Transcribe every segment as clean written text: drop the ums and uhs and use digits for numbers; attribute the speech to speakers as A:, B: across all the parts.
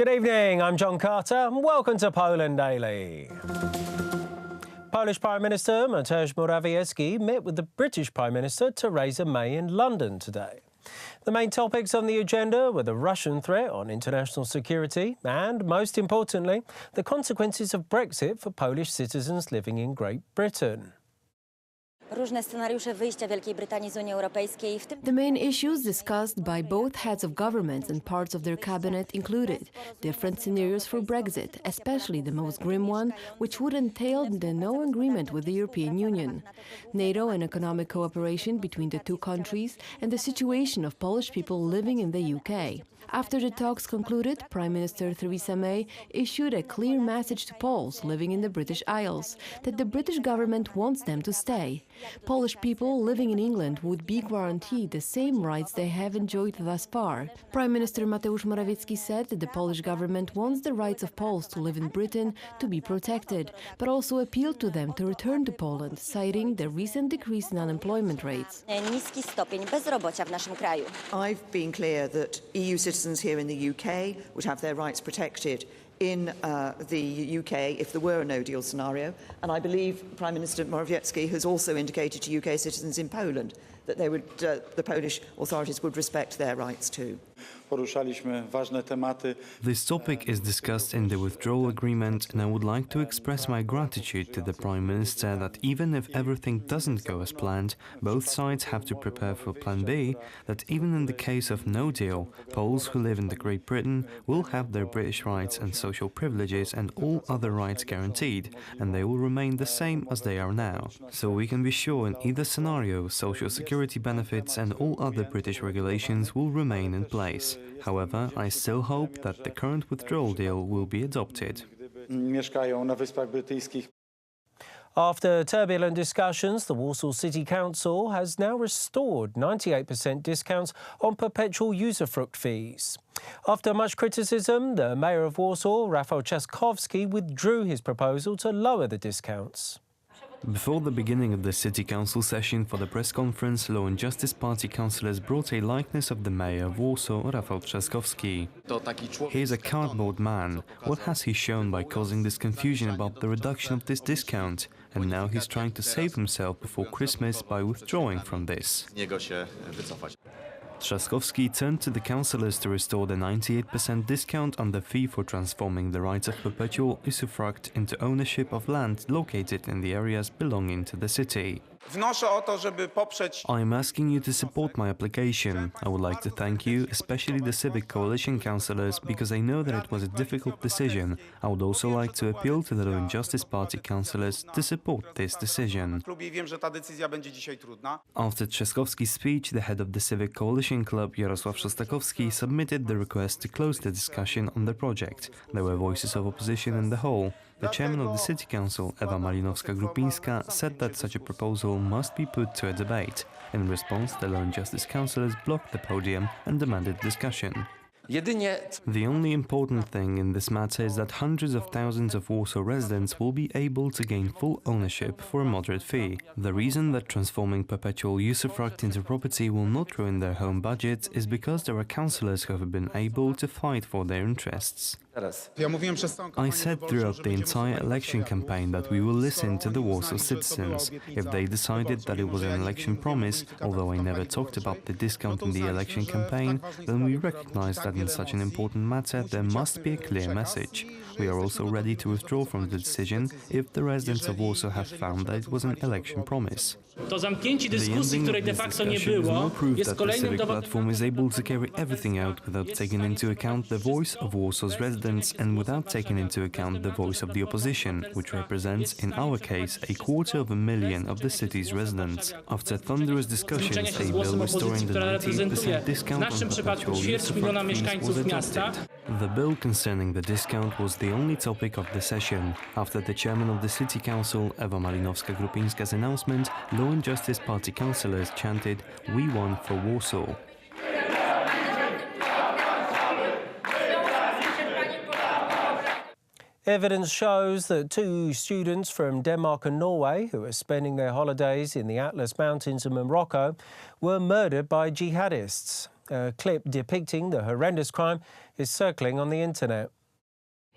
A: Good evening, I'm John Carter and welcome to Poland Daily. Polish Prime Minister Mateusz Morawiecki met with the British Prime Minister Theresa May in London today. The main topics on the agenda were the Russian threat on international security and, most importantly, the consequences of Brexit for Polish citizens living in Great Britain.
B: The main issues discussed by both heads of governments and parts of their cabinet included different scenarios for Brexit, especially the most grim one, which would entail the no agreement with the European Union, NATO and economic cooperation between the two countries, and the situation of Polish people living in the UK. After the talks concluded, Prime Minister Theresa May issued a clear message to Poles living in the British Isles that the British government wants them to stay. Polish people living in England would be guaranteed the same rights they have enjoyed thus far. Prime Minister Mateusz Morawiecki said that the Polish government wants the rights of Poles to live in Britain to be protected, but also appealed to them to return to Poland, citing the recent decrease in unemployment rates.
C: I've been clear that EU citizens here in the UK would have their rights protected in the UK if there were a no-deal scenario. And I believe Prime Minister Morawiecki has also indicated to UK citizens in Poland that they would, the Polish authorities would respect their rights too.
D: This topic is discussed in the withdrawal agreement, and I would like to express my gratitude to the Prime Minister that even if everything doesn't go as planned, both sides have to prepare for Plan B, that even in the case of no deal, Poles who live in Great Britain will have their British rights and social privileges and all other rights guaranteed, and they will remain the same as they are now. So we can be sure in either scenario, social security benefits and all other British regulations will remain in place. However, I still hope that the current withdrawal deal will be adopted.
A: After turbulent discussions, the Warsaw City Council has now restored 98% discounts on perpetual usufruct fees. After much criticism, the Mayor of Warsaw, Rafał Trzaskowski, withdrew his proposal to lower the discounts.
D: Before the beginning of the City Council session for the press conference, Law and Justice Party councillors brought a likeness of the Mayor of Warsaw, Rafał Trzaskowski. He is a cardboard man. What has he shown by causing this confusion about the reduction of this discount? And now he's trying to save himself before Christmas by withdrawing from this. Trzaskowski turned to the councillors to restore the 98% discount on the fee for transforming the rights of perpetual usufruct into ownership of land located in the areas belonging to the city. I am asking you to support my application. I would like to thank you, especially the Civic Coalition councillors, because I know that it was a difficult decision. I would also like to appeal to the Law and Justice Party councillors to support this decision. After Trzaskowski's speech, the head of the Civic Coalition Club, Jarosław Szostakowski, submitted the request to close the discussion on the project. There were voices of opposition in the hall. The chairman of the City Council, Ewa Malinowska-Grupińska, said that such a proposal must be put to a debate. In response, the Law and Justice councillors blocked the podium and demanded discussion. The only important thing in this matter is that hundreds of thousands of Warsaw residents will be able to gain full ownership for a moderate fee. The reason that transforming perpetual usufruct into property will not ruin their home budgets is because there are councillors who have been able to fight for their interests. I said throughout the entire election campaign that we will listen to the Warsaw citizens. If they decided that it was an election promise, although I never talked about the discount in the election campaign, then we recognize that in such an important matter there must be a clear message. We are also ready to withdraw from the decision if the residents of Warsaw have found that it was an election promise.
E: To zamknięcie dyskusji, której de facto nie było, jest kolejnym dowodem.
D: The platform is able to carry everything out without taking into account the voice of Warsaw's residents and without taking into account the voice of the opposition, which represents, in our case, 250,000 of the city's residents. After thunderous discussions, a bill restoring the 98% discount on perpetual usufruct fees was adopted. The bill concerning the discount was the only topic of the session. After the chairman of the City Council, Ewa Malinowska-Grupińska's announcement, Law and Justice Party councillors chanted, "We won for Warsaw."
A: Evidence shows that two students from Denmark and Norway, who were spending their holidays in the Atlas Mountains of Morocco, were murdered by jihadists. A clip depicting the horrendous crime is circling on the internet.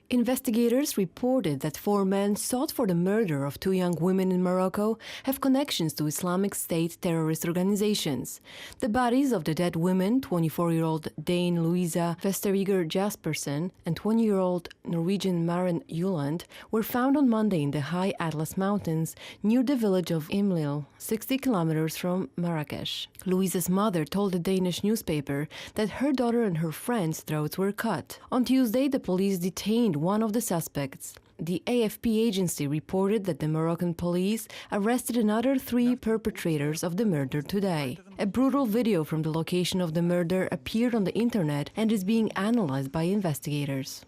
B: Investigators reported that 4 men sought for the murder of 2 young women in Morocco have connections to Islamic State terrorist organizations. The bodies of the dead women, 24-year-old Dane Louisa Vesterviger Jaspersen and 20-year-old Norwegian Maren Juland, were found on Monday in the high Atlas Mountains near the village of EMILIA, 60 kilometers from Marrakesh. Louisa's mother told the Danish newspaper that her daughter and her friends' throats were cut. On Tuesday, the police detained one of the suspects. The AFP agency reported that the Moroccan police arrested another 3 perpetrators of the murder today. A brutal video from the location of the murder appeared on the internet and is being analyzed by investigators.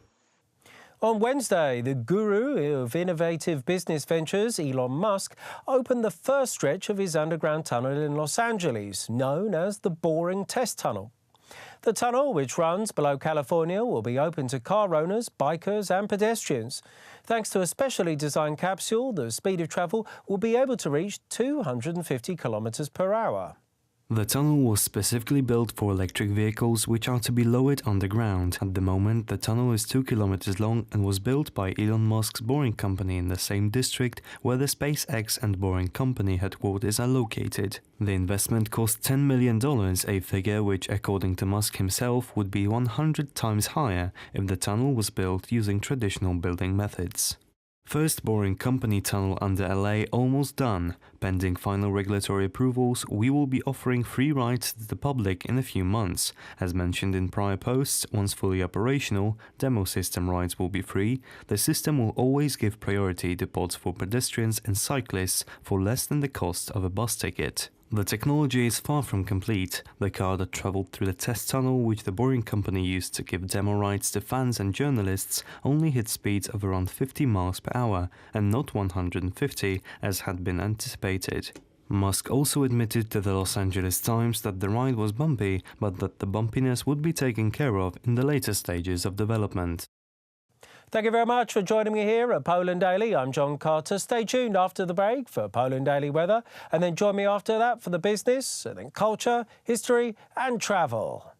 A: On Wednesday, the guru of innovative business ventures, Elon Musk, opened the first stretch of his underground tunnel in Los Angeles, known as the Boring Test Tunnel. The tunnel, which runs below California, will be open to car owners, bikers and pedestrians. Thanks to a specially designed capsule, the speed of travel will be able to reach 250 kilometers per hour.
D: The tunnel was specifically built for electric vehicles which are to be lowered underground. At the moment, the tunnel is 2 kilometers long and was built by Elon Musk's Boring Company in the same district where the SpaceX and Boring Company headquarters are located. The investment cost $10 million, a figure which, according to Musk himself, would be 100 times higher if the tunnel was built using traditional building methods. First Boring Company tunnel under LA almost done. Pending final regulatory approvals, we will be offering free rides to the public in a few months. As mentioned in prior posts, once fully operational, demo system rides will be free. The system will always give priority to pods for pedestrians and cyclists for less than the cost of a bus ticket. The technology is far from complete. The car that travelled through the test tunnel, which the Boring Company used to give demo rides to fans and journalists, only hit speeds of around 50 miles per hour, and not 150 as had been anticipated. Musk also admitted to the Los Angeles Times that the ride was bumpy, but that the bumpiness would be taken care of in the later stages of development.
A: Thank you very much for joining me here at Poland Daily. I'm John Carter. Stay tuned after the break for Poland Daily weather, and then join me after that for the business, and then culture, history and travel.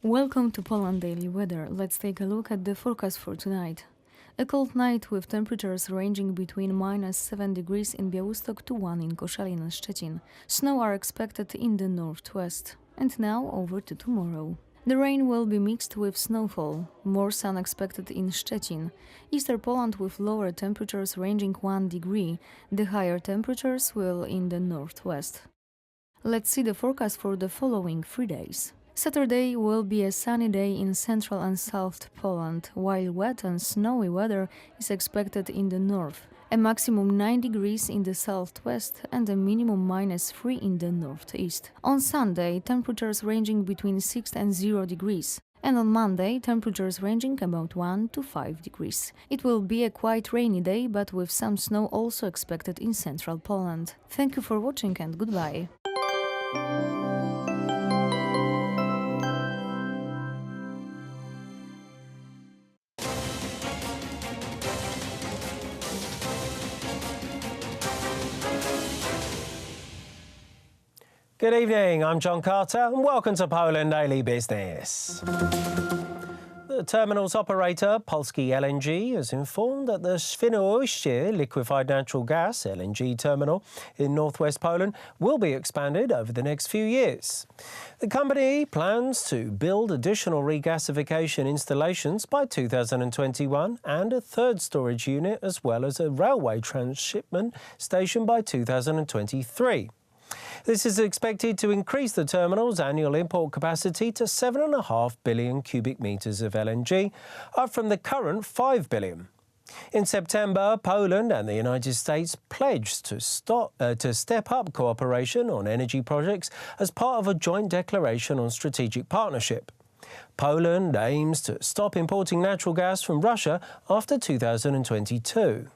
F: Welcome to Poland Daily Weather. Let's take a look at the forecast for tonight. A cold night with temperatures ranging between -7 degrees in Białystok to 1 in Koszalin and Szczecin. Snow are expected in the northwest. And now over to tomorrow. The rain will be mixed with snowfall. More sun expected in Szczecin. Eastern Poland with lower temperatures ranging 1 degree. The higher temperatures will in the northwest. Let's see the forecast for the following 3 days. Saturday will be a sunny day in central and south Poland, while wet and snowy weather is expected in the north. A maximum 9 degrees in the southwest and a minimum -3 in the northeast. On Sunday, temperatures ranging between 6 and 0 degrees. And on Monday, temperatures ranging about 1 to 5 degrees. It will be a quite rainy day, but with some snow also expected in central Poland. Thank you for watching and goodbye.
A: Good evening, I'm John Carter and welcome to Poland Daily Business. The terminal's operator, Polski LNG, has informed that the Świnoujście liquefied natural gas LNG terminal in northwest Poland will be expanded over the next few years. The company plans to build additional regasification installations by 2021 and a third storage unit as well as a railway transshipment station by 2023. This is expected to increase the terminal's annual import capacity to 7.5 billion cubic metres of LNG, up from the current 5 billion. In September, Poland and the United States pledged to step up cooperation on energy projects as part of a joint declaration on strategic partnership. Poland aims to stop importing natural gas from Russia after 2022.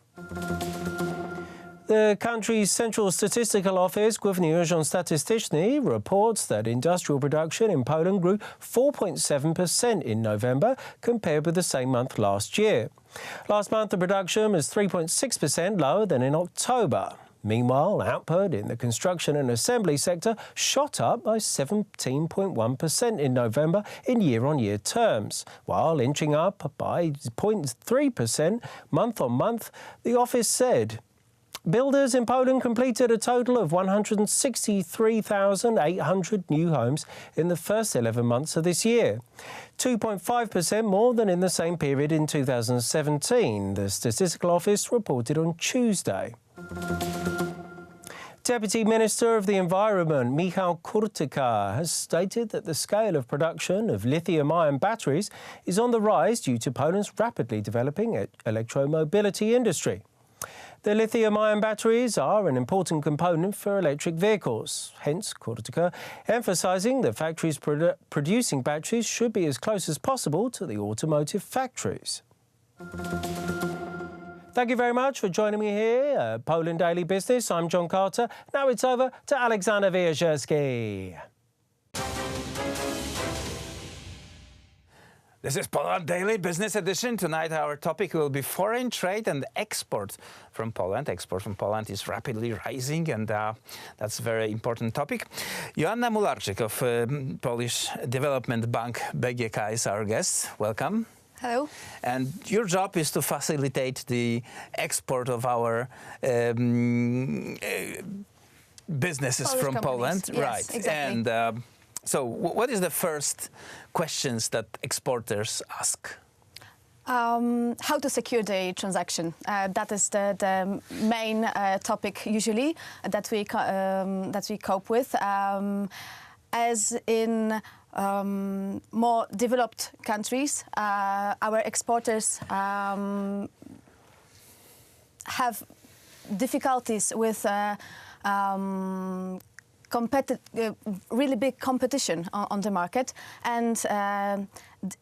A: The country's Central Statistical Office, Główny Urząd Statystyczny, reports that industrial production in Poland grew 4.7% in November compared with the same month last year. Last month, the production was 3.6% lower than in October. Meanwhile, output in the construction and assembly sector shot up by 17.1% in November in year-on-year terms, while inching up by 0.3% month-on-month, the office said. Builders in Poland completed a total of 163,800 new homes in the first 11 months of this year, 2.5% more than in the same period in 2017, the Statistical Office reported on Tuesday. Deputy Minister of the Environment, Michał Kurtyka, has stated that the scale of production of lithium-ion batteries is on the rise due to Poland's rapidly developing electromobility industry. The lithium-ion batteries are an important component for electric vehicles. Hence, Kurtyka emphasising that factories producing batteries should be as close as possible to the automotive factories. Thank you very much for joining me here at Poland Daily Business. I'm John Carter. Now it's over to Alexander Wierzchowski.
G: This is Poland Daily Business Edition. Tonight our topic will be foreign trade and export from Poland. Export from Poland is rapidly rising, and that's a very important topic. Joanna Mularczyk of Polish Development Bank BGK is our guest. Welcome.
H: Hello.
G: And your job is to facilitate the export of our businesses
H: Polish
G: from
H: companies.
G: Poland.
H: Yes,
G: right.
H: Exactly.
G: And so what is the first questions that exporters ask?
H: How to secure the transaction. That is the main topic usually that we cope with. As in more developed countries, our exporters have difficulties with really big competition on the market, and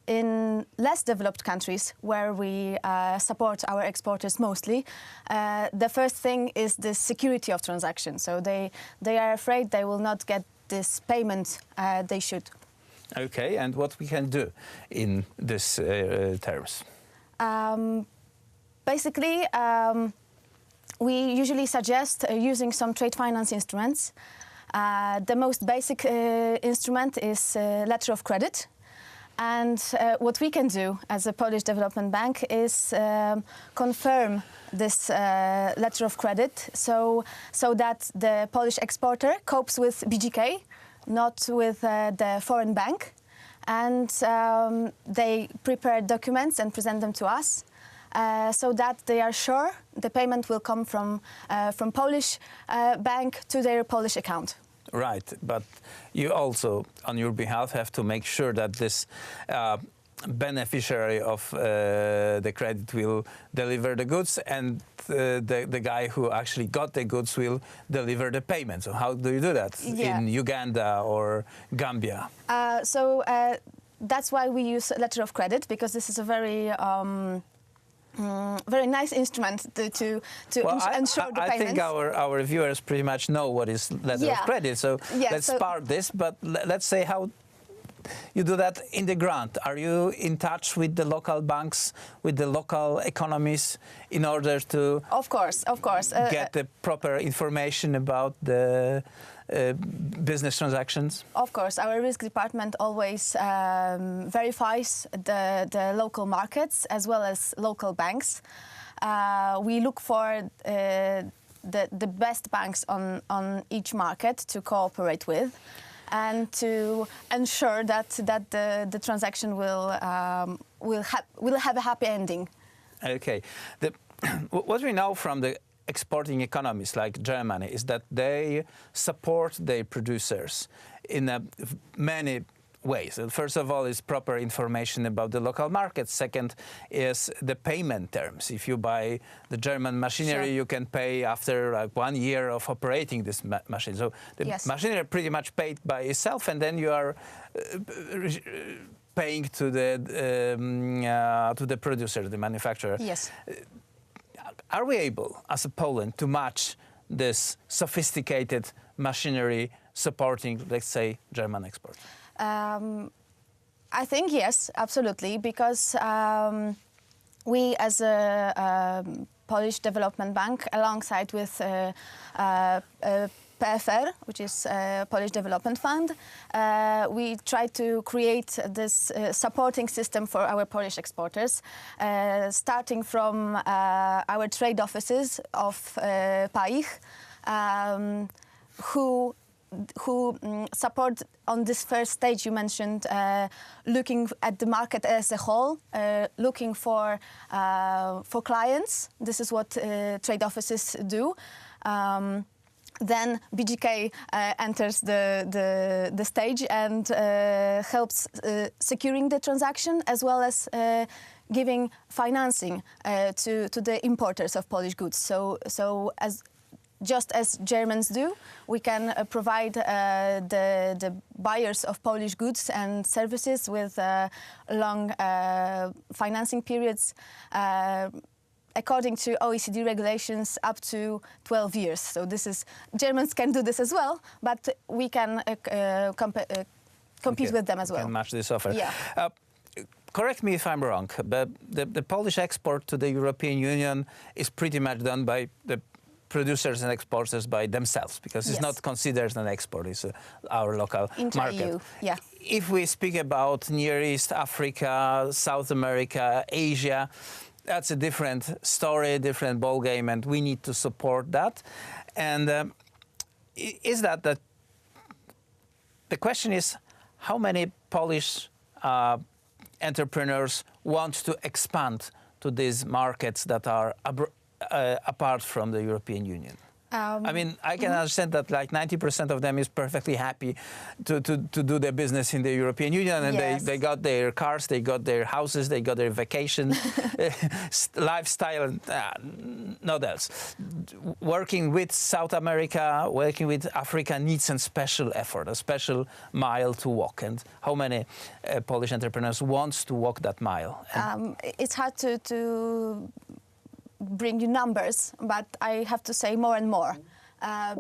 H: in less developed countries where we support our exporters mostly, the first thing is the security of transaction. So they are afraid they will not get this payment they should.
G: Okay, and what we can do in this terms?
H: Basically, we usually suggest using some trade finance instruments. The most basic instrument is letter of credit. And what we can do as a Polish Development Bank is confirm this letter of credit so that the Polish exporter copes with BGK, not with the foreign bank. And they prepare documents and present them to us so that they are sure the payment will come from Polish bank to their Polish account.
G: Right, but you also, on your behalf, have to make sure that this beneficiary of the credit will deliver the goods, and the guy who actually got the goods will deliver the payment. So how do you do that in Uganda or Gambia?
H: That's why we use letter of credit, because this is a very very nice instrument to ensure the payments.
G: I think our viewers pretty much know what is letter of credit, so let's start this. But let's say how you do that in the ground. Are you in touch with the local banks, with the local economies, in order to
H: of course
G: get the proper information about the business transactions?
H: Of course, our risk department always verifies the local markets as well as local banks. We look for the best banks on each market to cooperate with, and to ensure that the transaction will have a happy ending.
G: Okay. What we know from the exporting economies like Germany is that they support their producers in many ways. First of all is proper information about the local market. Second is the payment terms. If you buy the German machinery, you can pay after like 1 year of operating this machine. So the machinery pretty much paid by itself, and then you are paying to the producer, the manufacturer.
H: Yes.
G: are we able, as a Poland, to match this sophisticated machinery supporting, let's say, German export?
H: I think yes, absolutely, because we as a Polish Development Bank, alongside with PFR, which is Polish Development Fund, we try to create this supporting system for our Polish exporters, starting from our trade offices of PAIH, who support on this first stage you mentioned, looking at the market as a whole, looking for clients. This is what trade offices do. Then BGK enters the stage and helps securing the transaction, as well as giving financing to the importers of Polish goods. So just as Germans do, we can provide the buyers of Polish goods and services with long financing periods, according to OECD regulations, up to 12 years. So this is, Germans can do this as well, but we can compete with them as well.
G: Can match this offer.
H: Yeah.
G: Correct me if I'm wrong, but the Polish export to the European Union is pretty much done by the producers and exporters by themselves, because it's not considered an export, it's our local market.
H: EU, yeah.
G: If we speak about Near East, Africa, South America, Asia, that's a different story, different ballgame, and we need to support that. And is that the question is, how many Polish entrepreneurs want to expand to these markets that are apart from the European Union? I mean, I can understand that like 90% of them is perfectly happy to do their business in the European Union, and they got their cars, they got their houses, they got their vacation lifestyle, and not else. Working with South America, working with Africa needs a special effort, a special mile to walk. And how many Polish entrepreneurs wants to walk that mile?
H: It's hard to bring you numbers, but I have to say more and more,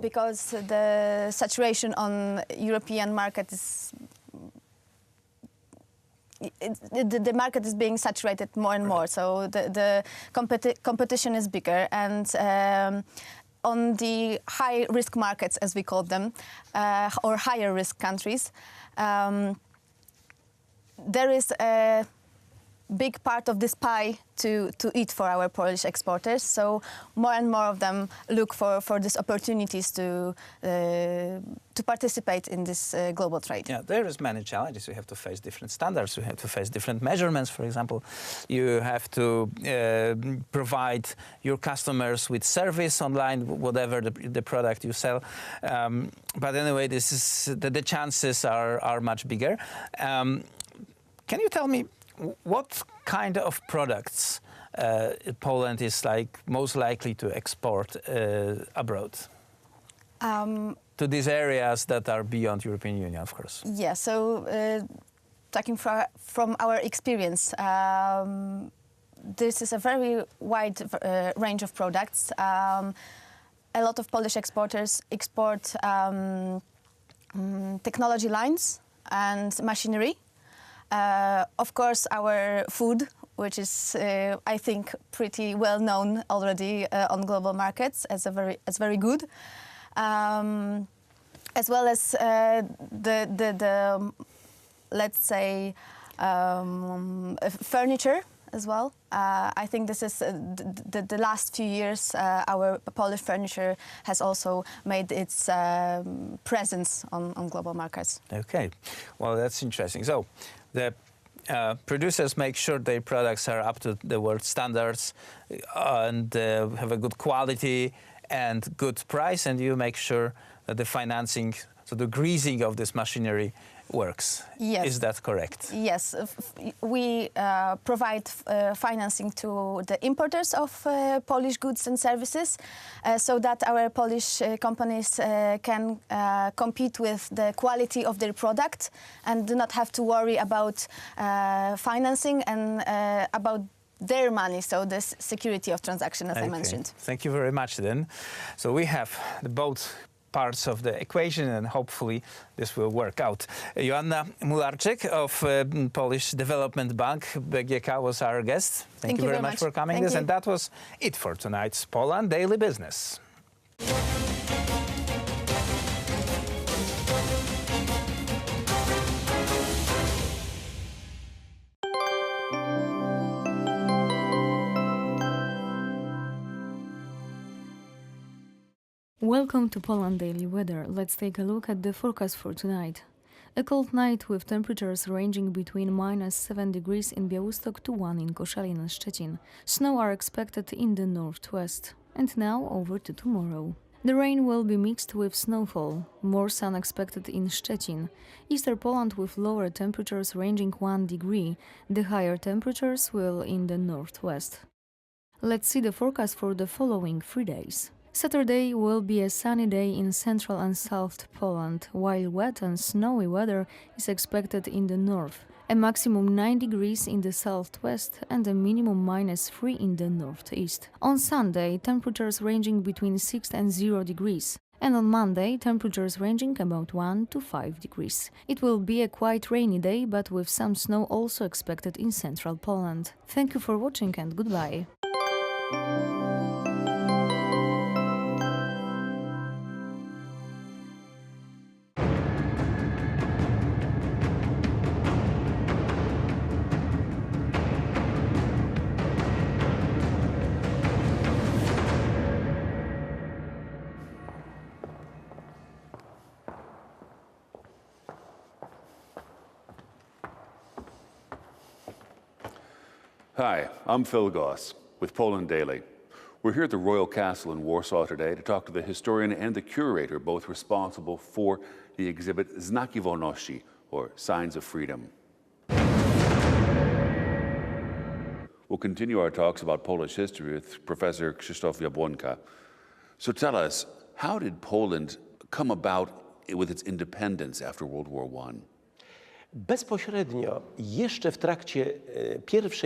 H: because the saturation on European market is, the market is being saturated more and more, so the competition is bigger, and on the high risk markets, as we call them, or higher risk countries, there is a big part of this pie to eat for our Polish exporters. So more and more of them look for these opportunities to participate in this global trade.
G: Yeah, there is many challenges. You have to face different standards. You have to face different measurements. For example, you have to provide your customers with service online, whatever the product you sell. But anyway, this is the chances are much bigger. Can you tell me what kind of products Poland is most likely to export abroad? To these areas that are beyond European Union, of course.
H: Yeah, so talking from our experience, this is a very wide range of products. A lot of Polish exporters export technology lines and machinery. Of course, our food, which is, I think, pretty well known already on global markets as very good, as well as the let's say furniture as well. I think this is the last few years. Our Polish furniture has also made its presence on global markets.
G: Okay, well, that's interesting. So the producers make sure their products are up to the world standards and have a good quality and good price, and you make sure that the financing, so the greasing of this machinery works.
H: Yes.
G: Is that correct?
H: Yes. We provide financing to the importers of Polish goods and services so that our Polish companies can compete with the quality of their product and do not have to worry about financing and about their money, so this security of transaction, as I
G: Okay.
H: mentioned.
G: Thank you very much then. So we have both parts of the equation, and hopefully this will work out. Joanna Mularczyk of Polish Development Bank, BGK, was our guest. Thank you very much for coming.
H: Thank you.
G: And that was it for tonight's Poland Daily Business.
F: Welcome to Poland Daily Weather. Let's take a look at the forecast for tonight. A cold night with temperatures ranging between -7 degrees in Białystok to 1 in Koszalin and Szczecin. Snow are expected in the northwest. And now over to tomorrow. The rain will be mixed with snowfall. More sun expected in Szczecin. Eastern Poland with lower temperatures ranging 1 degree. The higher temperatures will in the northwest. Let's see the forecast for the following 3 days. Saturday will be a sunny day in central and south Poland, while wet and snowy weather is expected in the north. A maximum 9 degrees in the southwest and a minimum -3 in the northeast. On Sunday, temperatures ranging between 6 and 0 degrees. And on Monday, temperatures ranging about 1 to 5 degrees. It will be a quite rainy day, but with some snow also expected in central Poland. Thank you for watching and goodbye.
I: Hi, I'm Phil Goss with Poland Daily. We're here at the Royal Castle in Warsaw today to talk to the historian and the curator, both responsible for the exhibit Znaki Wolności, or Signs of Freedom. We'll continue our talks about Polish history with Professor Krzysztof Jabłonka. So tell us, how did Poland come about with its independence after World War I?
J: Bezpośrednio, jeszcze w trakcie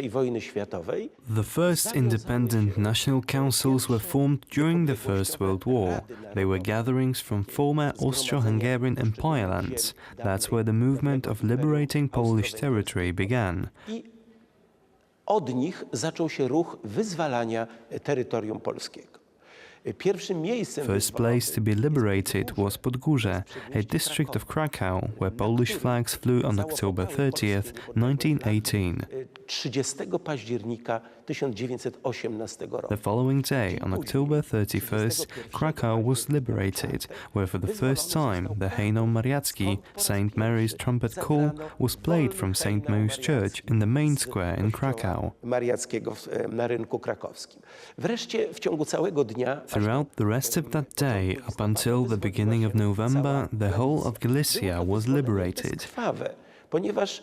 J: I wojny światowej,
D: The first independent national councils were formed during the First World War. They were gatherings from former Austro-Hungarian Empire lands. That's where the movement of liberating Polish territory began.
J: i od nich zaczął się ruch wyzwalania terytorium polskiego. Pierwszym miejscem
D: First place to be liberated was Podgórze, a district of Krakow, where Polish flags flew on October 30th, 1918.
J: 30 października 1918 roku.
D: The following day, on October 31st, Krakow was liberated, where for the first time the Hejno Mariacki, St. Mary's trumpet call, was played from St. Mary's Church in the main square in Krakow.
J: Mariackiego na rynku krakowskim. Wreszcie w ciągu całego dnia
D: Throughout the rest of that day, up until the beginning of November, the whole of Galicia was liberated.
J: krwawe, ponieważ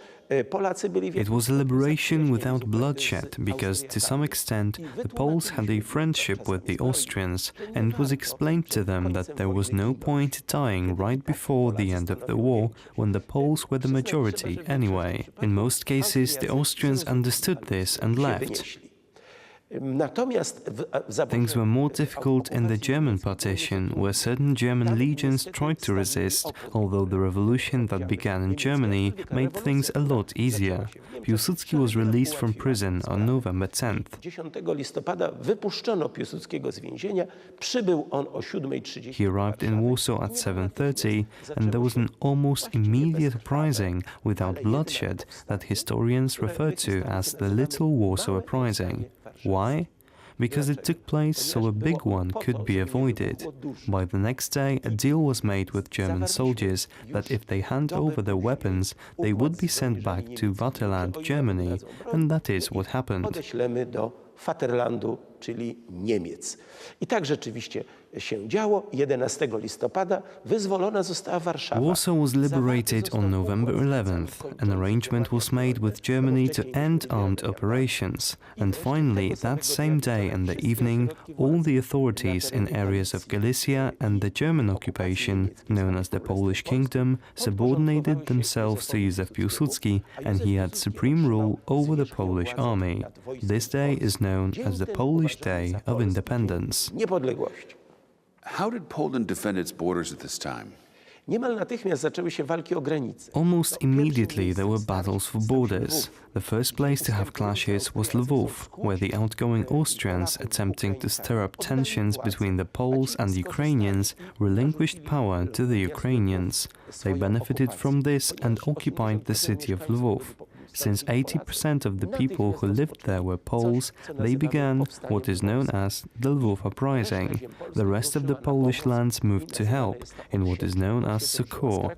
J: Polacy byli
D: It was a liberation without bloodshed because, to some extent, the Poles had a friendship with the Austrians, and it was explained to them that there was no point dying right before the end of the war, when the Poles were the majority anyway. In most cases, the Austrians understood this and left. Things were more difficult in the German partition, where certain German legions tried to resist, although the revolution that began in Germany made things a lot easier. Piłsudski was released from prison on November 10th.
J: 10 listopada wypuszczono Piłsudskiego z więzienia. Przybył on o 7:30.
D: He arrived in Warsaw at 7:30, and there was an almost immediate uprising without bloodshed that historians refer to as the Little Warsaw Uprising. Why? Because it took place so a big one could be avoided. By the next day, a deal was made with German soldiers that if they hand over their weapons, they would be sent back to Vaterland, Germany, and that is what happened.
J: Odeślemy do Vaterlandu, czyli Niemiec. I tak rzeczywiście się działo. 11 listopada wyzwolona została Warszawa.
D: Warsaw was liberated on November 11th. An arrangement was made with Germany to end armed operations. And finally, that same day and the evening, all the authorities in areas of Galicia and the German occupation, known as the Polish Kingdom, subordinated themselves to Józef Piłsudski, and he had supreme rule over the Polish army. This day is known as the Polish Day of Independence.
J: Niepodległości.
I: How did Poland defend its borders at this time?
J: Niemal natychmiast zaczęły się walki o granice.
D: Almost immediately there were battles for borders. The first place to have clashes was Lwów, where the outgoing Austrians, attempting to stir up tensions between the Poles and Ukrainians, relinquished power to the Ukrainians. They benefited from this and occupied the city of Lwów. Since 80% of the people who lived there were Poles, they began what is known as the Lwów Uprising. The rest of the Polish lands moved to help in what is known as succor.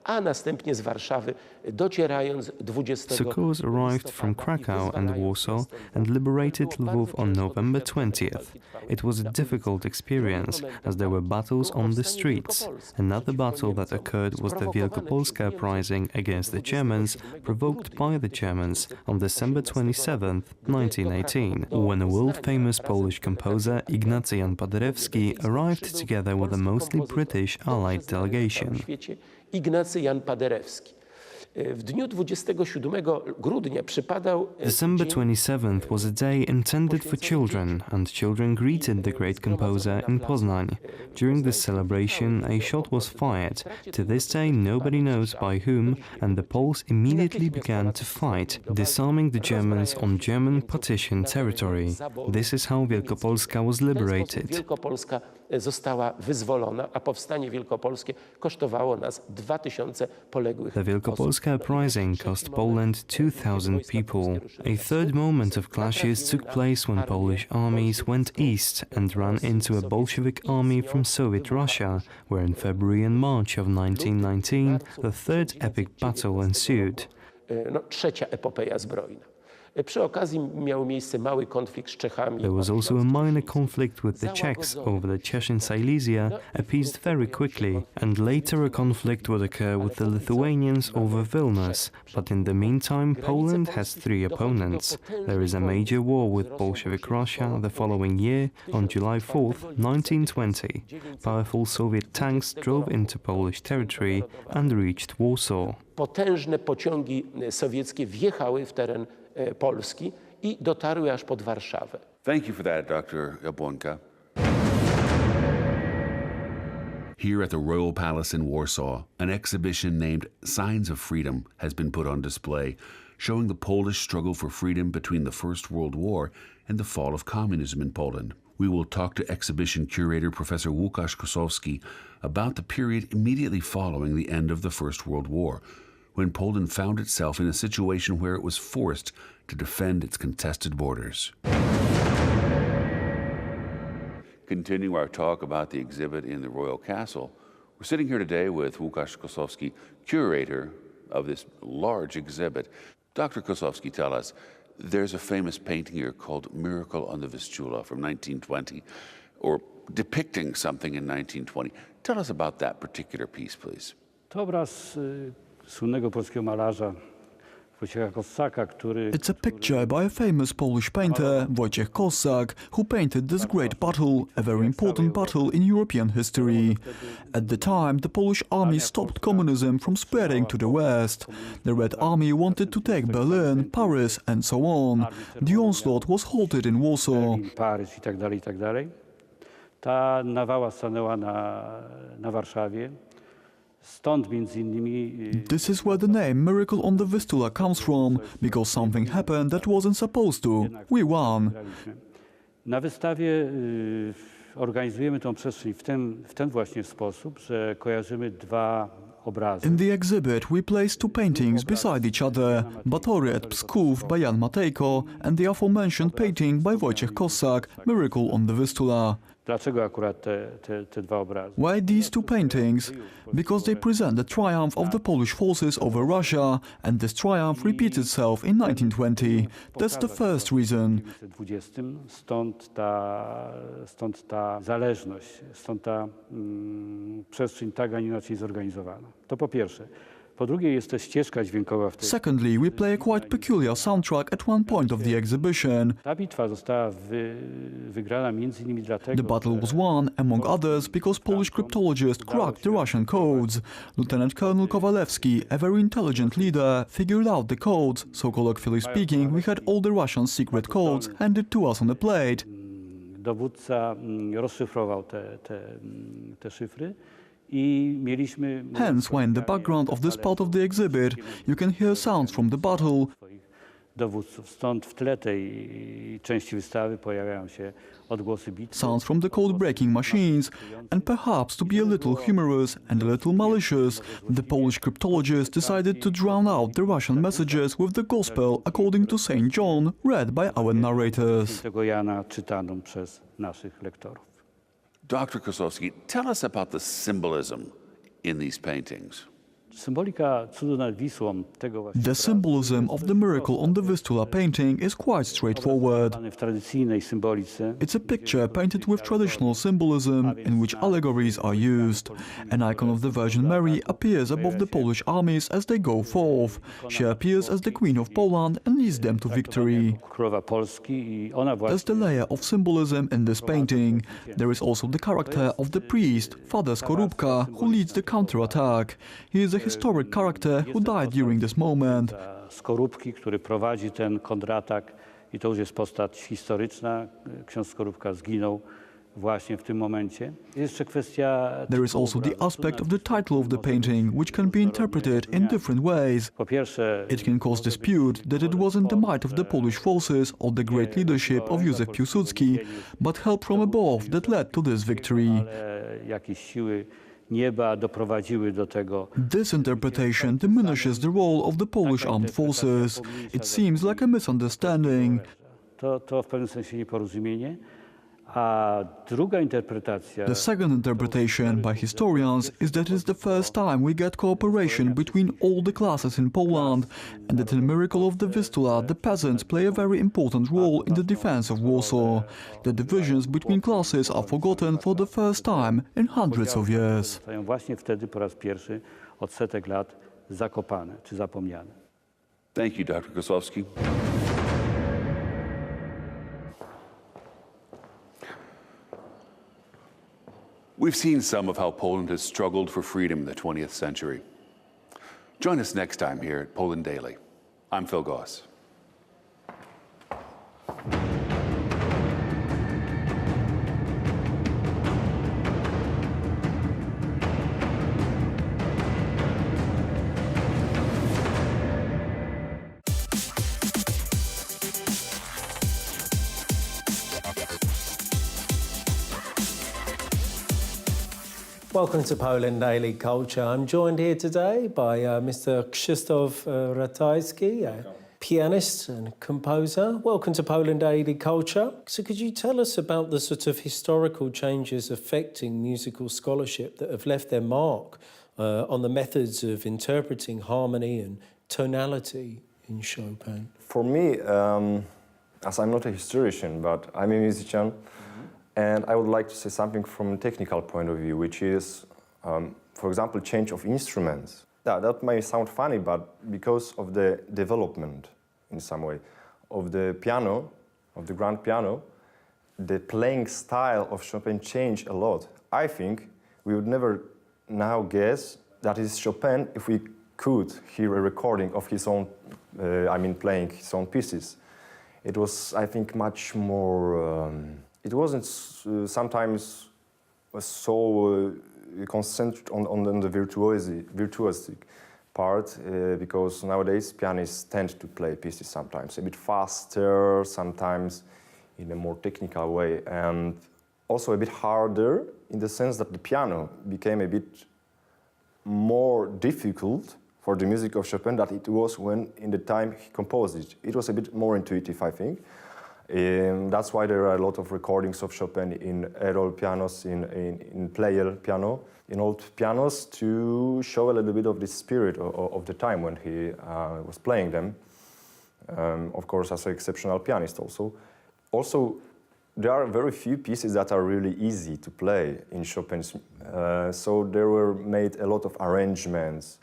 J: A następnie z Warszawy docierając 20.
D: Succors arrived from Krakow and Warsaw and liberated Lwów on November 20th. It was a difficult experience, as there were battles on the streets. Another battle that occurred was the Wielkopolska Uprising against the Germans, provoked by the Germans on December 27th, 1918, when a world-famous Polish composer, Ignacy Jan Paderewski, arrived together with a mostly British Allied delegation.
J: Ignacy Jan Paderewski. W dniu 27 grudnia przypadał...
D: December 27th was a day intended for children, and children greeted the great composer in Poznań. During this celebration, a shot was fired. To this day, nobody knows by whom, and the Poles immediately began to fight, disarming the Germans on German partition territory. This is how Wielkopolska was liberated.
J: Wielkopolska została wyzwolona, a powstanie wielkopolskie kosztowało nas 2000 poległych.
D: The Wielkopolska Uprising cost Poland 2,000 people. A third moment of clashes took place when Polish armies went east and ran into a Bolshevik army from Soviet Russia, where in February and March of 1919 the third epic battle ensued.
J: Trzecia epopeja zbrojna. Przy okazji miał miejsce mały konflikt z Czechami.
D: There was also a minor conflict with the Czechs over the Czechin Silesia, appeased very quickly, and later a conflict would occur with the Lithuanians over Vilnius. But in the meantime, Poland has three opponents. There is a major war with Bolshevik Russia the following year, on July 4th, 1920. Powerful Soviet tanks drove into Polish territory and reached Warsaw.
J: Potężne pociągi sowieckie wjechały w teren Polski I dotarły aż pod Warszawę.
I: Thank you for that, Dr. Jabłonka. Here at the Royal Palace in Warsaw, an exhibition named Signs of Freedom has been put on display, showing the Polish struggle for freedom between the First World War and the fall of communism in Poland. We will talk to exhibition curator Professor Łukasz Kosowski about the period immediately following the end of the First World War, when Poland found itself in a situation where it was forced to defend its contested borders. Continuing our talk about the exhibit in the Royal Castle, we're sitting here today with Łukasz Kosowski, curator of this large exhibit. Dr. Kosowski, tell us, there's a famous painting here called Miracle on the Vistula from 1920, or depicting something in 1920. Tell us about that particular piece, please.
E: To obraz słynnego polskiego malarza Wojciecha Kossaka, który...
K: It's a picture by a famous Polish painter, Wojciech Kossak, who painted this great battle, a very important battle in European history. At the time, the Polish army stopped communism from spreading to the west. The Red Army wanted to take Berlin, Paris and so on. The onslaught was halted in Warsaw.
E: Paryż i tak dalej, i tak dalej. Ta nawała stanęła na Warszawie. Stąd między innymi...
K: This is where the name Miracle on the Vistula comes from, because something happened that wasn't supposed to. We won.
E: Na wystawie organizujemy tą przestrzeń w ten właśnie sposób, że kojarzymy dwa obrazy.
K: In the exhibit we place two paintings beside each other, Batory at Pskov by Jan Matejko and the aforementioned painting by Wojciech Kossak, Miracle on the Vistula.
E: Dlaczego akurat te dwa obrazy?
K: Why these two paintings? Because they present the triumph of the Polish forces over Russia, and this triumph repeats itself in 1920. That's the first reason.
E: Stąd ta zależność, stąd ta przestrzeń tak, a nie inaczej zorganizowana. To po pierwsze. Po drugie jest też ścieżka dźwiękowa w tej.
K: Secondly, we play a quite peculiar soundtrack at one point of the exhibition.
E: Ta bitwa została wygrana między innymi dlatego,
K: The battle was won, among others, because Polish cryptologists cracked the Russian codes. Lieutenant Colonel Kowalewski, a very intelligent leader, figured out the codes, so colloquially speaking, we had all the Russian secret codes handed to us on a plate.
E: Dowódca rozszyfrował te szyfry.
K: Hence, why in the background of this part of the exhibit, you can hear sounds from the battle.
E: Dowódców. Stąd w tle tej części wystawy pojawiają się odgłosy bitwy.
K: Sounds from the code-breaking machines, and perhaps to be a little humorous and a little malicious, the Polish cryptologists decided to drown out the Russian messages with the Gospel according to Saint John, read by our narrators.
E: Tego Jana czytaną przez naszych lektorów.
I: Dr. Kosowski, tell us about the symbolism in these paintings.
E: Symbolika cudu nad Wisłą tego właśnie.
K: The symbolism of the miracle on the Vistula painting is quite straightforward.
E: W tradycyjnej symbolice.
K: It's a picture painted with traditional symbolism in which allegories are used. An icon of the Virgin Mary appears above the Polish armies as they go forth. She appears as the Queen of Poland and leads them to victory.
E: Królowa Polski i ona właśnie.
K: There's the layer of symbolism in this painting. There is also the character of the priest, Father Skorupka, who leads the counterattack. He is a historic character who died during this moment.
E: Skorupki, który prowadzi ten kontratak, i to już jest postać historyczna. Ksiądz Skorupka zginął właśnie w tym momencie. Jeszcze kwestia.
K: There is also the aspect of the title of the painting, which can be interpreted in different ways.
E: Po pierwsze,
K: it can cause dispute that it wasn't the might of the Polish forces or the great leadership of Józef Piłsudski, but help from above that led to this victory.
E: Jakieś siły nieba doprowadziły do tego.
K: This interpretation diminishes the role of the Polish armed forces. It seems like a misunderstanding.
E: To w pewnym sensie nieporozumienie. A druga interpretacja.
K: The second interpretation by historians is that it's the first time we get cooperation between all the classes in Poland, and that in Miracle of the Vistula the peasants play a very important role in the defense of Warsaw. The divisions between classes are forgotten for the first time in hundreds of years.
E: Zostają właśnie wtedy po raz pierwszy od setek lat zakopane czy zapomniane.
I: Thank you, Dr. Kosowski. We've seen some of how Poland has struggled for freedom in the 20th century. Join us next time here at Poland Daily. I'm Phil Goss.
A: Welcome to Poland Daily Culture. I'm joined here today by Mr. Krzysztof RATAJSKI, a pianist and composer. Welcome to Poland Daily Culture. So could you tell us about the sort of historical changes affecting musical scholarship that have left their mark on the methods of interpreting harmony and tonality in Chopin?
L: For me, as I'm not a historian, but I'm a musician, and I would like to say something from a technical point of view, which is, for example, change of instruments. That may sound funny, but because of the development, in some way, of the piano, of the grand piano, the playing style of Chopin changed a lot. I think we would never now guess that it's Chopin if we could hear a recording of his own, playing his own pieces. It was, I think, much more... It wasn't sometimes so concentrated on the virtuosic part, because nowadays pianists tend to play pieces sometimes a bit faster, sometimes in a more technical way, and also a bit harder in the sense that the piano became a bit more difficult for the music of Chopin than it was when in the time he composed it. It was a bit more intuitive, I think. That's why there are a lot of recordings of Chopin in air pianos, in player piano, in old pianos, to show a little bit of the spirit of the time when he was playing them. Of course, as an exceptional pianist also. Also, there are very few pieces that are really easy to play in Chopin's. So there were made a lot of arrangements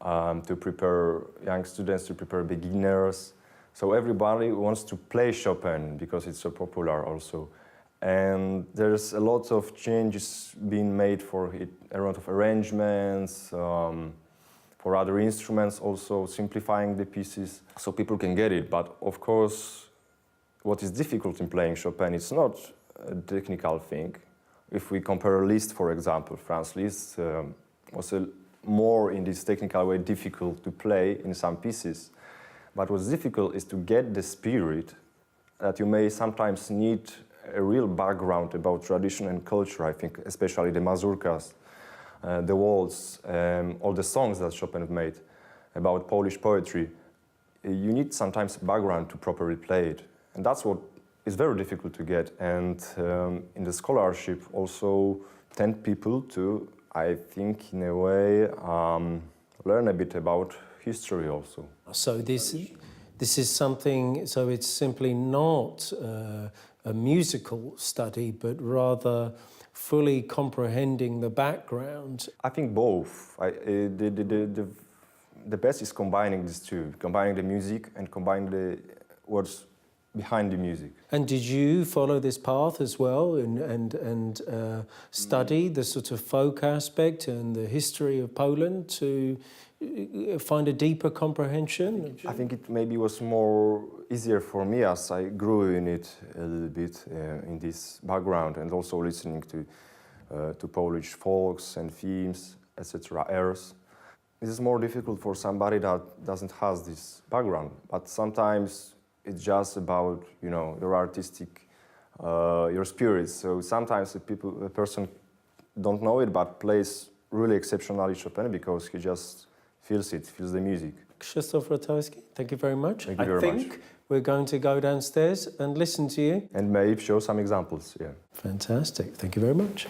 L: to prepare young students, to prepare beginners. So everybody wants to play Chopin because it's so popular also. And there's a lot of changes being made for it, a lot of arrangements, for other instruments also, simplifying the pieces so people can get it. But of course, what is difficult in playing Chopin, it's not a technical thing. If we compare Liszt, for example, Franz Liszt was more in this technical way difficult to play in some pieces. But what's difficult is to get the spirit that you may sometimes need a real background about tradition and culture, I think, especially the mazurkas, the waltz, all the songs that Chopin made about Polish poetry. You need sometimes background to properly play it. And that's what is very difficult to get. And in the scholarship also tend people to, I think, in a way, learn a bit about history also.
A: So this is something, so it's simply not a musical study, but rather fully comprehending the background.
L: I think both. The best is combining these two, combining the music and combining the words behind the music.
A: And did you follow this path as well and study the sort of folk aspect and the history of Poland to find a deeper comprehension?
L: I think it maybe was more easier for me as I grew in it a little bit in this background, and also listening to Polish folks and themes, etc., airs. This is more difficult for somebody that doesn't have this background, but sometimes it's just about, you know, your artistic, your spirit. So sometimes a person don't know it, but plays really exceptionally Chopin because he just feels it, feels the music.
A: Krzysztof Ratajski, thank you very much.
L: Thank you very much.
A: I think we're going to go downstairs and listen to you.
L: And maybe show some examples, yeah.
A: Fantastic, thank you very much.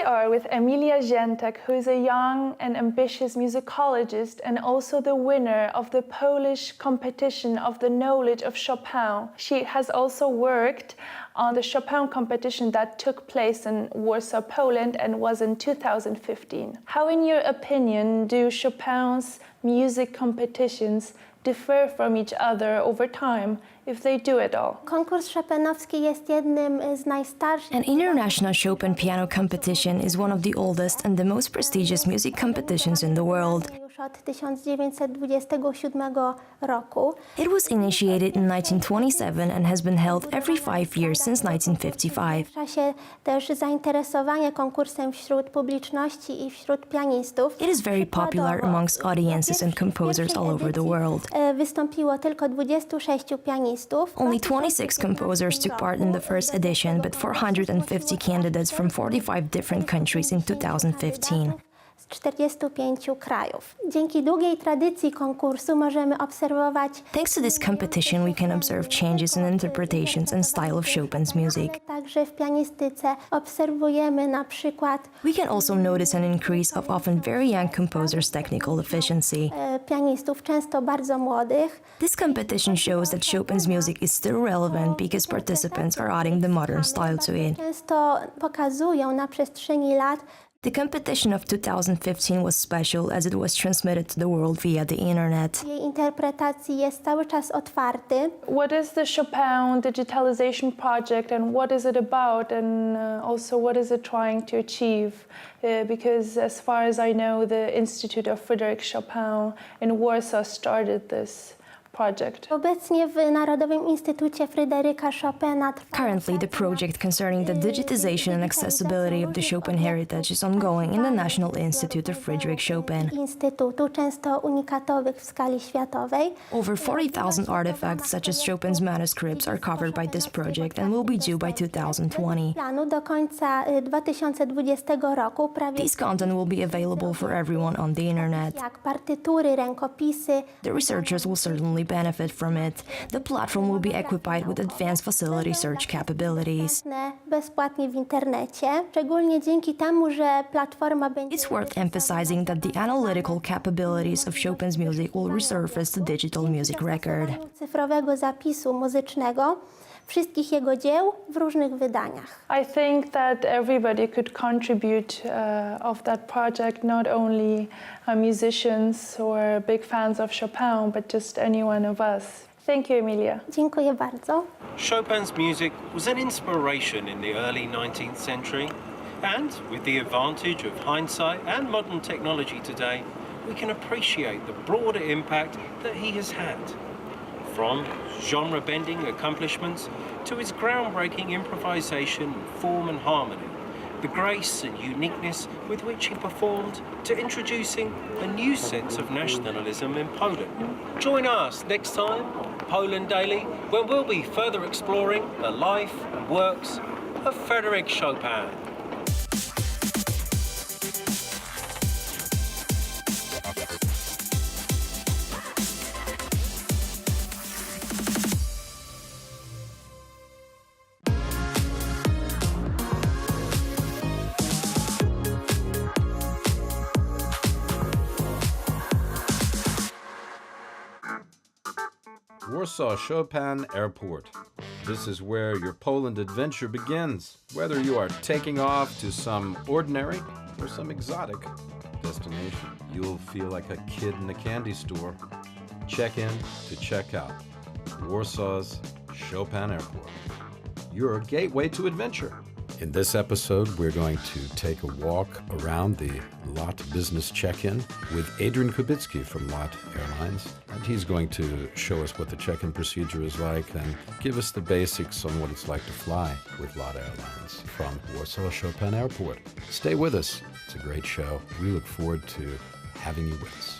M: we are with EMILIA, who is a young and ambitious musicologist and also the winner of the Polish competition of the knowledge of Chopin. She has also worked on the Chopin competition that took place in Warsaw, Poland and was in 2015. How, in your opinion, do Chopin's music competitions differ from each other over time, if they do at all?
N: Konkurs Chopinowski jest jednym z najstarszych.
B: An international Chopin piano competition is one of the oldest and the most prestigious music competitions in the world.
N: Już od 1927 roku.
B: It was initiated in 1927 and has been held every 5 years since 1955.
N: W czasie też zainteresowania konkursem wśród publiczności i wśród pianistów.
B: It is very popular amongst audiences and composers all over the world.
N: Wystąpiło tylko 26 pianistów.
B: Only 26 composers took part in the first edition, but 450 candidates from 45 different countries in 2015.
N: Z 45 krajów. Dzięki długiej tradycji konkursu możemy obserwować.
B: Thanks to this competition, we can observe changes in interpretations and style of Chopin's music.
N: Także w pianistyce obserwujemy na przykład.
B: We can also notice an increase of often very young composers' technical efficiency.
N: Pianistów często bardzo młodych.
B: This competition shows that Chopin's music is still relevant because participants are adding the modern style to it.
N: Często pokazują na przestrzeni lat.
B: The competition of 2015 was special as it was transmitted to the world via the internet.
N: Jej interpretacji jest cały czas otwarty.
M: What is the Chopin digitalization project and what is it about, and also what is it trying to achieve? Because as far as I know, the Institute of Fryderyk Chopin in Warsaw started this project.
N: Obecnie w Narodowym Instytucie Fryderyka Chopina trwa.
B: Currently, the project concerning the digitization and accessibility of the Chopin heritage is ongoing in the National Institute of Fryderyk Chopin.
N: Instytutu, często unikatowych w skali światowej.
B: Over 40,000 artifacts such as Chopin's manuscripts are covered by this project and will be due by 2020.
N: Planu do końca 2020 roku prawie.
B: This content will be available for everyone on the internet.
N: Jak partytury, rękopisy.
B: The researchers will certainly benefit from it. The platform will be equipped with advanced facility search capabilities.
N: Bezpłatnie w internecie, szczególnie dzięki temu, że platforma będzie.
B: It's worth emphasizing that the analytical capabilities of Chopin's music will resurface the digital music record.
N: Cyfrowego zapisu muzycznego wszystkich jego dzieł w różnych wydaniach.
M: I think that everybody could contribute of that project, not only musicians or big fans of Chopin, but just any one of us. Thank you, Emilia.
N: Dziękuję bardzo.
A: Chopin's music was an inspiration in the early 19th century, and with the advantage of hindsight and modern technology today, we can appreciate the broader impact that he has had. From genre-bending accomplishments to his groundbreaking improvisation, form and harmony, the grace and uniqueness with which he performed to introducing a new sense of nationalism in Poland. Join us next time, Poland Daily, when we'll be further exploring the life and works of Fryderyk Chopin.
O: Warsaw Chopin Airport. This is where your Poland adventure begins. Whether you are taking off to some ordinary or some exotic destination, you'll feel like a kid in a candy store. Check in to check out. Warsaw's Chopin Airport. Your gateway to adventure. In this episode, we're going to take a walk around the LOT Business Check-in with ADRIAN KUBICKI from LOT Airlines. And he's going to show us what the check-in procedure is like and give us the basics on what it's like to fly with LOT Airlines from Warsaw Chopin Airport. Stay with us. It's a great show. We look forward to having you with us.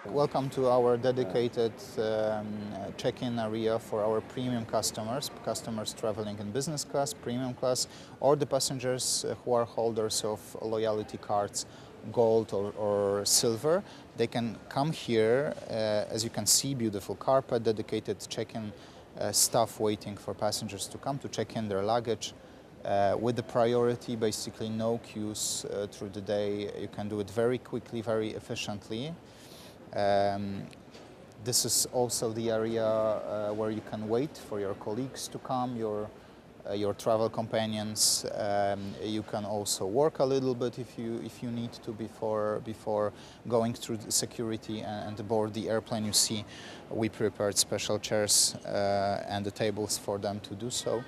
P: Welcome to our dedicated check-in area for our premium customers traveling in business class, premium class, or the passengers who are holders of loyalty cards, gold or silver. They can come here. As you can see, beautiful carpet, dedicated check-in staff waiting for passengers to come to check in their luggage. with the priority, basically no queues through the day. You can do it very quickly, very efficiently. This is also the area where you can wait for your colleagues to come, your travel companions. You can also work a little bit if you need to before going through the security and aboard the airplane. You see, we prepared special chairs and the tables for them to do so.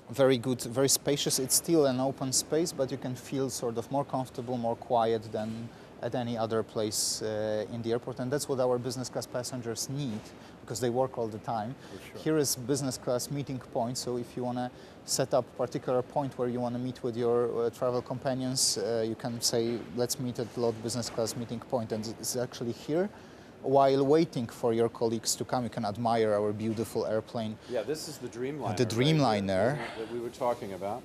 P: Very good, very spacious. It's still an open space, but you can feel sort of more comfortable, more quiet than at any other place in the airport, and that's what our business class passengers need, because they work all the time. Sure. Here is business class meeting point, so if you want to set up a particular point where you want to meet with your travel companions, you can say, let's meet at LOT business class meeting point, and it's actually here. While waiting for your colleagues to come, you can admire our beautiful airplane.
O: Yeah, this is the Dreamliner.
P: The Dreamliner.
O: Right? That we were talking about.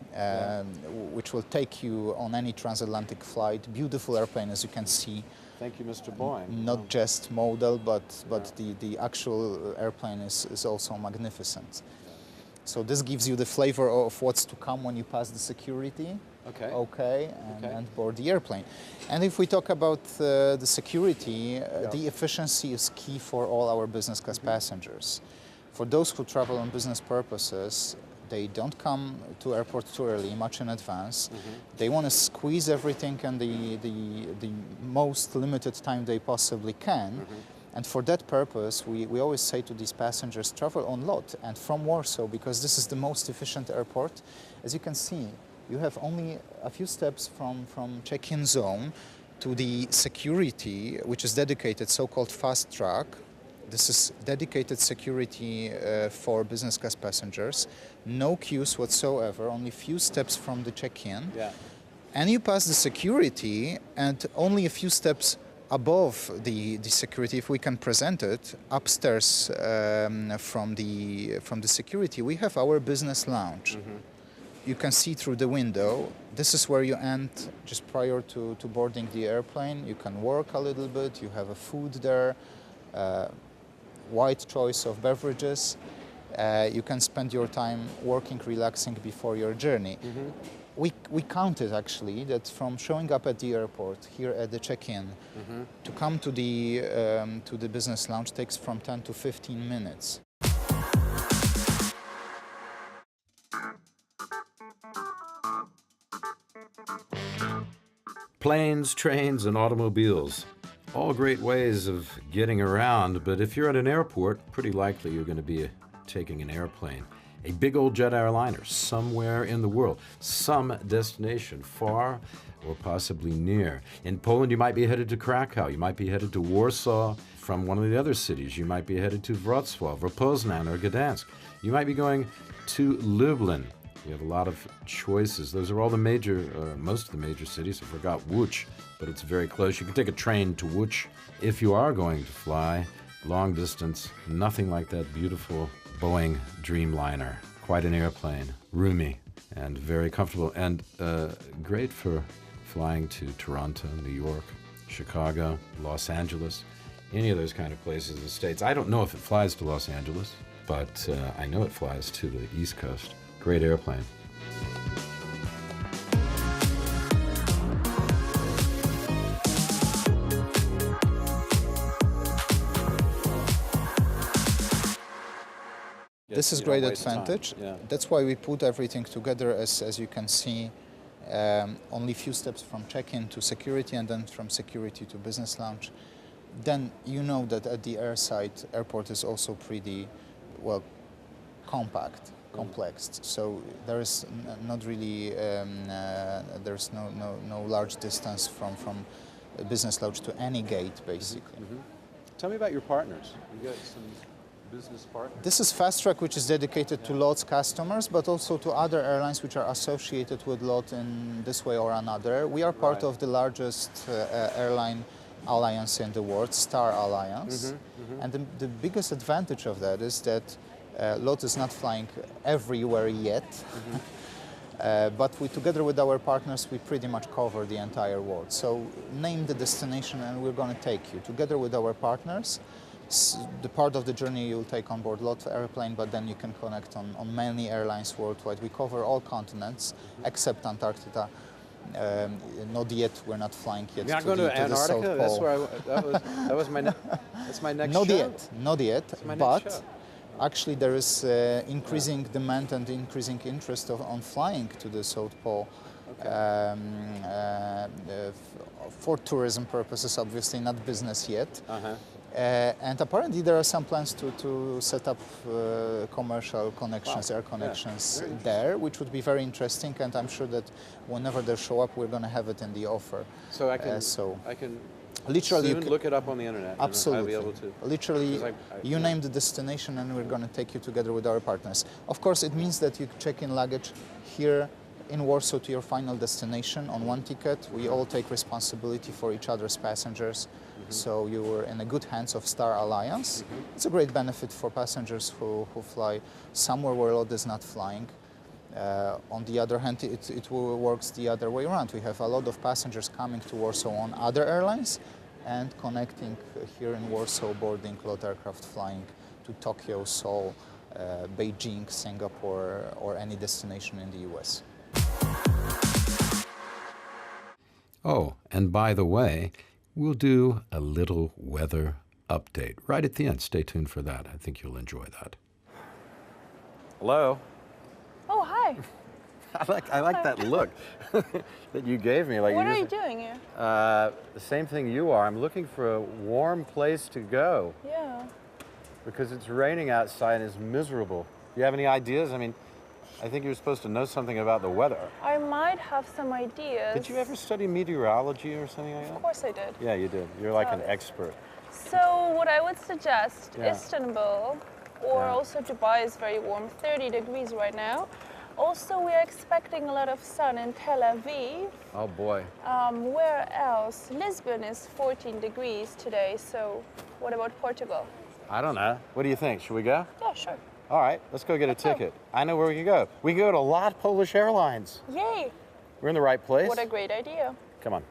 P: Which will take you on any transatlantic flight. Beautiful airplane, as you can see.
O: Thank you, Mr. Boyne.
P: Not just model, but the actual airplane is also magnificent. So this gives you the flavor of what's to come when you pass the security. Okay, and board the airplane. And if we talk about the security, the efficiency is key for all our business class passengers. For those who travel on business purposes, they don't come to airport too early, much in advance. They want to squeeze everything in the most limited time they possibly can. And for that purpose, we always say to these passengers, travel on LOT and from Warsaw, because this is the most efficient airport. As you can see, you have only a few steps from check-in zone to the security, which is dedicated, so-called fast track. This is dedicated security for business class passengers. No queues whatsoever, only few steps from the check-in. And you pass the security, and only a few steps above the security, if we can present it, upstairs from the security, we have our business lounge. You can see through the window. This is where you end just prior to boarding the airplane. You can work a little bit, you have a food there, wide choice of beverages. You can spend your time working, relaxing before your journey. We counted actually that from showing up at the airport, here at the check-in, to come to the business lounge takes from 10 to 15 minutes.
O: Planes, trains, and automobiles. All great ways of getting around, but if you're at an airport, pretty likely you're going to be taking an airplane. A big old jet airliner somewhere in the world, some destination, far or possibly near. In Poland, you might be headed to Krakow, you might be headed to Warsaw. From one of the other cities, you might be headed to Wrocław or Poznan or Gdansk. You might be going to Lublin. We have a lot of choices. Those are all the major, or most of the major cities. I forgot Łódź, but it's very close. You can take a train to Łódź. If you are going to fly long distance, nothing like that beautiful Boeing Dreamliner. Quite an airplane, roomy and very comfortable, and great for flying to Toronto, New York, Chicago, Los Angeles, any of those kind of places in the States. I don't know if it flies to Los Angeles, but I know it flies to the East Coast. Great airplane.
P: This is great advantage. That's why we put everything together, as you can see, only few steps from check-in to security, and then from security to business lounge. Then you know that at the airside airport is also pretty, well, compact. Complex, so there is not really there's no large distance from business lounge to any gate, basically.
O: Tell me about your partners. You got some business partners.
P: This is Fast Track, which is dedicated to LOT's customers, but also to other airlines which are associated with LOT in this way or another. We are part of the largest airline alliance in the world, Star Alliance, and the biggest advantage of that is that LOT is not flying everywhere yet, but together with our partners, we pretty much cover the entire world. So name the destination and we're going to take you. Together with our partners, the part of the journey you'll take on board LOT airplane, but then you can connect on many airlines worldwide. We cover all continents except Antarctica. Not yet. We're not flying yet.
O: You're not going to Antarctica? That's where that was my that's my next
P: not
O: show.
P: Not yet.
O: That's my
P: But
O: next show.
P: actually, there is increasing demand and increasing interest on flying to the South Pole. Okay. For tourism purposes, obviously, not business yet. And apparently there are some plans to set up commercial connections, air connections there, which would be very interesting, and I'm sure that whenever they show up, we're going to have it in the offer.
O: So I can
P: literally
O: soon look it up on the internet.
P: Absolutely.
O: And I'll be able to.
P: Literally, you name the destination and we're going to take you together with our partners. Of course, it means that you check in luggage here in Warsaw to your final destination on one ticket. We all take responsibility for each other's passengers. So you were in the good hands of Star Alliance. It's a great benefit for passengers who fly somewhere where LOT is not flying. On the other hand, it works the other way around. We have a lot of passengers coming to Warsaw on other airlines and connecting here in Warsaw, boarding LOT aircraft flying to Tokyo, Seoul, Beijing, Singapore, or any destination in the US.
O: Oh, and by the way, we'll do a little weather update right at the end. Stay tuned for that. I think you'll enjoy that. Hello.
M: Oh, hi.
O: I like that look that you gave me. Like
M: what are you doing here?
O: The same thing you are. I'm looking for a warm place to go.
M: Yeah.
O: Because it's raining outside and it's miserable. Do you have any ideas? I mean, I think you're supposed to know something about the weather.
M: I might have some ideas.
O: Did you ever study meteorology or something like that?
M: Of course I did.
O: Yeah, you did. You're like an expert.
M: So what I would suggest, Istanbul or also Dubai is very warm, 30 degrees right now. Also, we are expecting a lot of sun in Tel Aviv.
O: Oh boy.
M: Where else? Lisbon is 14 degrees today, so what about Portugal?
O: I don't know. What do you think? Should we go?
M: Yeah, sure.
O: All right, let's go get a ticket. I know where we can go. We can go to LOT Polish Airlines.
M: Yay!
O: We're in the right place.
M: What a great idea.
O: Come on.